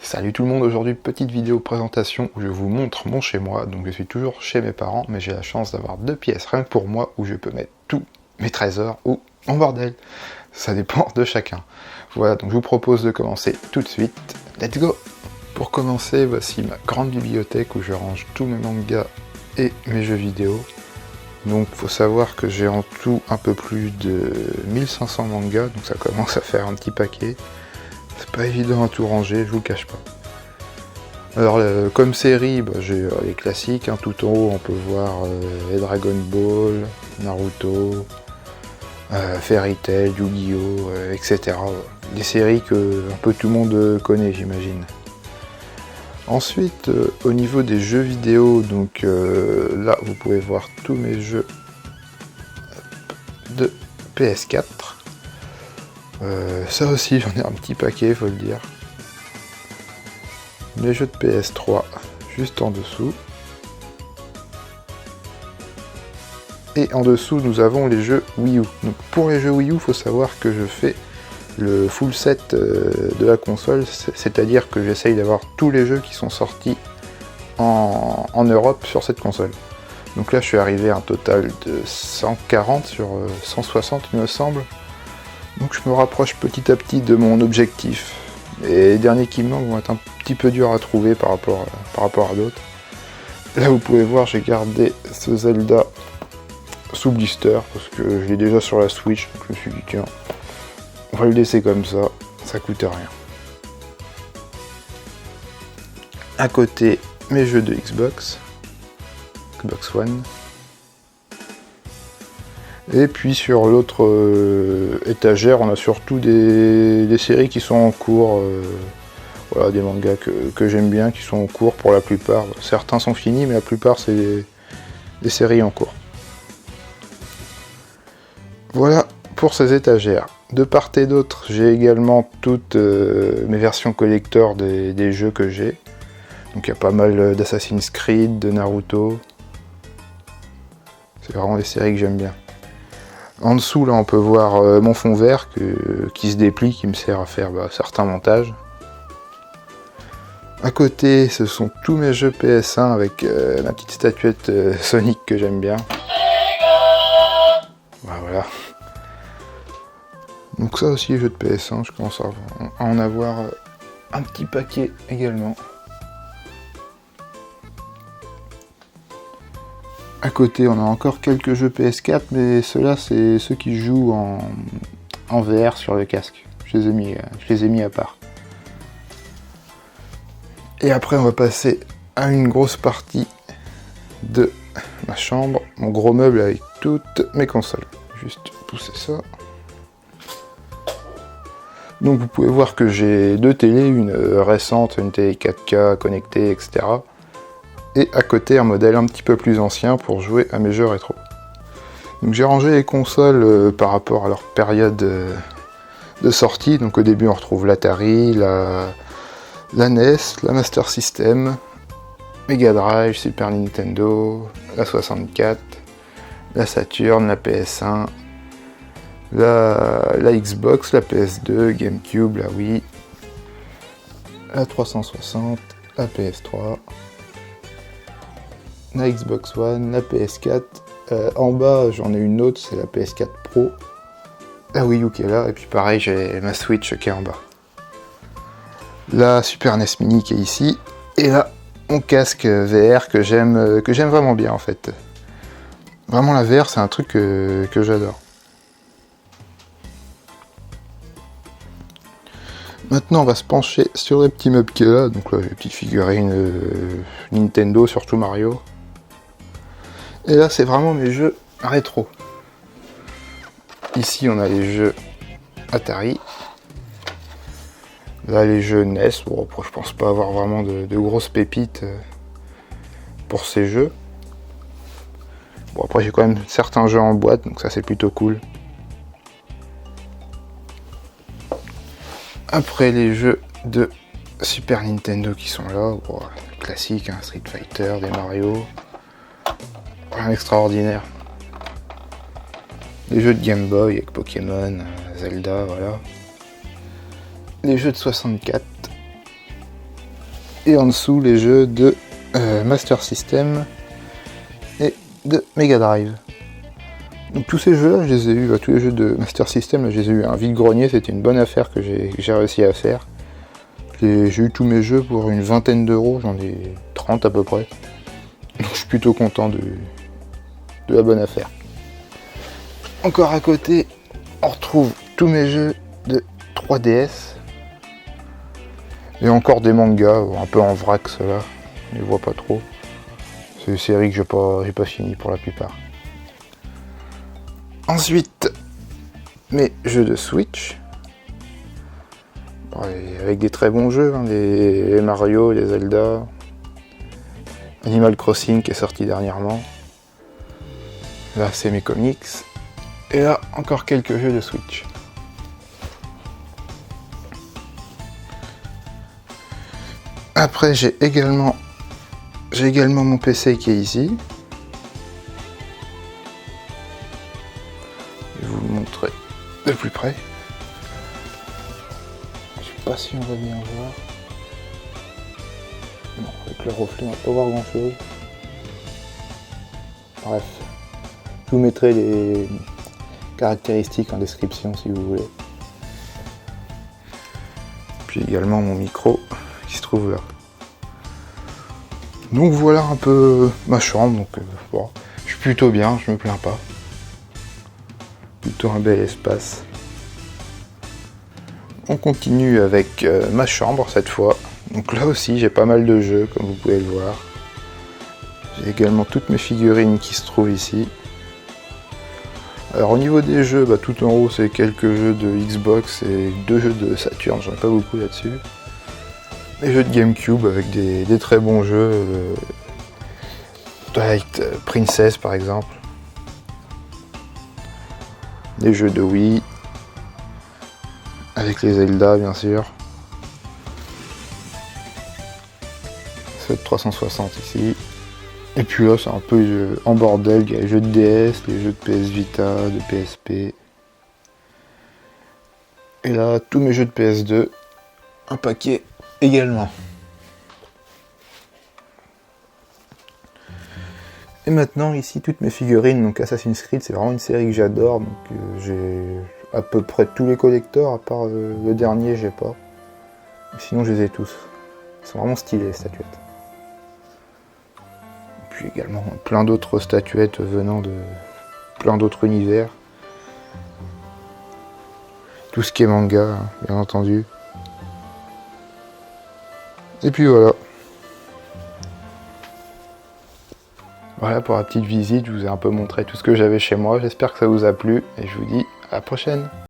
Salut tout le monde, aujourd'hui petite vidéo présentation où je vous montre mon chez moi. Donc je suis toujours chez mes parents, mais j'ai la chance d'avoir 2 pièces rien que pour moi où je peux mettre tous mes trésors ou mon bordel. Ça dépend de chacun. Voilà, donc je vous propose de commencer tout de suite. Let's go! Pour commencer, voici ma grande bibliothèque où je range tous mes mangas et mes jeux vidéo. Donc faut savoir que j'ai en tout un peu plus de 1500 mangas, donc ça commence à faire un petit paquet. C'est pas évident à tout ranger, je vous le cache pas. Alors comme série, j'ai les classiques, hein, tout en haut on peut voir les Dragon Ball, Naruto, Fairy Tail, Yu-Gi-Oh, etc. Des séries que un peu tout le monde connaît, j'imagine. Ensuite, au niveau des jeux vidéo, donc là vous pouvez voir tous mes jeux de PS4. Ça aussi j'en ai un petit paquet, faut le dire. Les jeux de PS3 juste en dessous. Et en dessous nous avons les jeux Wii U. Donc pour les jeux Wii U, faut savoir que je fais le full set de la console, c'est-à-dire que j'essaye d'avoir tous les jeux qui sont sortis en Europe sur cette console. Donc là je suis arrivé à un total de 140 sur 160 il me semble. Donc je me rapproche petit à petit de mon objectif. Et les derniers qui me manquent vont être un petit peu durs à trouver par rapport à d'autres. Là vous pouvez voir, j'ai gardé ce Zelda sous blister parce que je l'ai déjà sur la Switch. Donc je me suis dit tiens, on va le laisser comme ça coûte rien. À côté, mes jeux de Xbox One. Et puis sur l'autre étagère, on a surtout des séries qui sont en cours. Voilà, des mangas que j'aime bien, qui sont en cours pour la plupart. Certains sont finis, mais la plupart c'est des séries en cours. Voilà pour ces étagères. De part et d'autre, j'ai également toutes mes versions collector des jeux que j'ai. Donc il y a pas mal d'Assassin's Creed, de Naruto. C'est vraiment des séries que j'aime bien. En dessous, là, on peut voir mon fond vert qui se déplie, qui me sert à faire certains montages. À côté, ce sont tous mes jeux PS1 avec ma petite statuette Sonic que j'aime bien. Voilà. Donc ça aussi, jeux de PS1, je commence à en avoir un petit paquet également. À côté, on a encore quelques jeux PS4, mais ceux-là, c'est ceux qui jouent en VR sur le casque. Je les ai mis à part. Et après, on va passer à une grosse partie de ma chambre, mon gros meuble avec toutes mes consoles. Juste pousser ça. Donc vous pouvez voir que j'ai 2 télés, une récente, une télé 4K connectée, etc. Et à côté un modèle un petit peu plus ancien pour jouer à mes jeux rétro. Donc j'ai rangé les consoles par rapport à leur période de sortie. Donc au début on retrouve l'Atari, la NES, la Master System, Mega Drive, Super Nintendo, la 64, la Saturn, la PS1, la Xbox, la PS2, GameCube, la Wii, la 360, la PS3, la Xbox One, la PS4, en bas j'en ai une autre, c'est la PS4 Pro, la Wii U qui est là, et puis pareil j'ai ma Switch qui est en bas. La Super NES Mini qui est ici, et là mon casque VR que j'aime vraiment bien en fait. Vraiment la VR c'est un truc que j'adore. Maintenant on va se pencher sur les petits meubles qu'il y a là, donc là j'ai les petites figurines Nintendo, surtout Mario. Et là c'est vraiment mes jeux rétro. Ici on a les jeux Atari. Là les jeux NES, bon après je pense pas avoir vraiment de grosses pépites pour ces jeux. Bon après j'ai quand même certains jeux en boîte, donc ça c'est plutôt cool. Après les jeux de Super Nintendo qui sont là, bon, classiques, hein, Street Fighter, des Mario, rien d'extraordinaire. Les jeux de Game Boy avec Pokémon, Zelda, voilà. Les jeux de 64. Et en dessous les jeux de Master System et de Mega Drive. Donc tous ces jeux là je les ai eu, tous les jeux de Master System là, je les ai eu un vide-grenier, c'était une bonne affaire que j'ai réussi à faire. J'ai eu tous mes jeux pour une vingtaine d'euros, j'en ai 30 à peu près. Donc je suis plutôt content de la bonne affaire. Encore à côté, on retrouve tous mes jeux de 3DS. Et encore des mangas, un peu en vrac ceux-là, je les vois pas trop. C'est des séries que j'ai pas fini pour la plupart. Ensuite, mes jeux de Switch. Ouais, avec des très bons jeux, hein, les Mario, les Zelda, Animal Crossing qui est sorti dernièrement. Là, c'est mes comics. Et là, encore quelques jeux de Switch. Après, j'ai également mon PC qui est ici. Je vais vous le montrer de plus près. Je sais pas si on va bien voir. Non, avec le reflet, on va pas voir grand chose. Bref, je vous mettrai les caractéristiques en description si vous voulez. Puis également mon micro qui se trouve là. Donc voilà un peu ma chambre, donc bon, je suis plutôt bien, je me plains pas. Plutôt un bel espace. On continue avec ma chambre cette fois. Donc là aussi j'ai pas mal de jeux comme vous pouvez le voir. J'ai également toutes mes figurines qui se trouvent ici. Alors au niveau des jeux, tout en haut c'est quelques jeux de Xbox et 2 jeux de Saturn, j'en ai pas beaucoup là-dessus. Les jeux de GameCube avec des très bons jeux, Twilight Princess par exemple. Des jeux de Wii, avec les Zelda bien sûr. C'est 360 ici. Et puis là c'est un peu en bordel, il y a les jeux de DS, les jeux de PS Vita, de PSP. Et là tous mes jeux de PS2, un paquet également. Et maintenant ici toutes mes figurines, donc Assassin's Creed c'est vraiment une série que j'adore, donc j'ai à peu près tous les collectors, à part le dernier j'ai pas. Sinon je les ai tous. Ils sont vraiment stylés les statuettes. Et puis également plein d'autres statuettes venant de plein d'autres univers. Tout ce qui est manga, hein, bien entendu. Et puis voilà. Voilà pour la petite visite, je vous ai un peu montré tout ce que j'avais chez moi, j'espère que ça vous a plu et je vous dis à la prochaine.